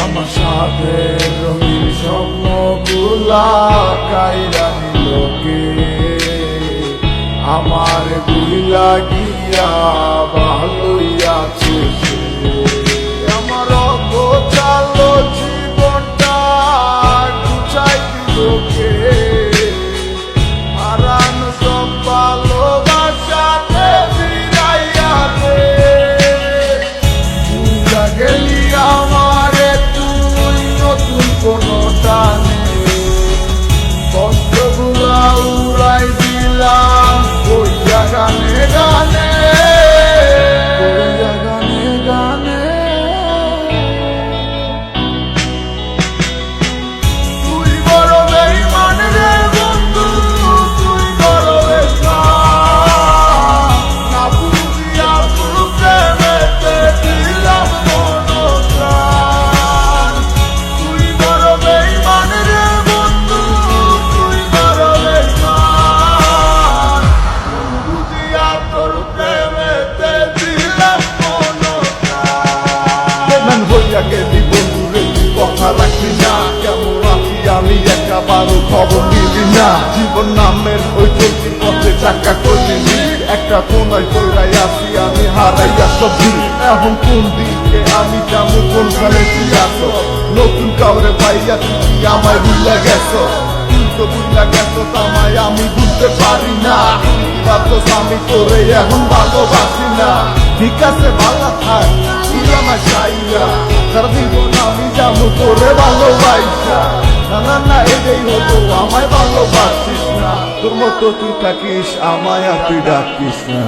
আমার সাথে রঙিন স্বপ্নগুলা কাইরা নিলোকে আমার গুলা গিয়া ভালোই আছে সে। আমার অগোছালো জীবনটা গুছাই দিলোকে হারান সব ভালোবাসাতে ফিরাইয়া দে। ভুলা গেলি আমারে তুই নতুন কোনো টানে কষ্টগুলা উড়াই দিলাম কইয়া গানে গানে কইয়া গানে গানে। তুই বড় বেঈমান রে বন্ধু, তুই বড় বেঈমান, না বুঝিয়া তোর প্রেমেতে দিলাম মনপ্রাণ। তুই বড় বেঈমান রে বন্ধু, তুই বড় বেঈমান, বুঝিয়া তোর প্রেমেতে দিলাম মনপ্রাণ। বেঈমান হইয়া গেলি বন্ধু রে, তুই কথা রাখলি না, কেমন আছি আমি একেবারও খবর নিলি না। জীবন নামের ওই চলতি পথে চাকা করলি, একটা কোনায় কইরাই আছি আমি হারাইয়া সবজি। এখন কোন দিকে আমি যাবো, কোনখানে তুই আসো, নতুন কাউরে পাইয়া তুই আমায় ভুলে গেছো। তুই তো ভুলে গেছো আমায়, আমি বুঝতে পারি না, আমি তোরে এখন ভালোবাসি না। ঠিক আছে ভালো থাক, আমার চাইয়া সারা জীবন আমি যাবো তোরে ভালোবাসা। না না না এটাই হতো, আমায় ভালোবাসিস না, তোর মতো তুই থাকিস আমায় আর তুই ডাকিস না।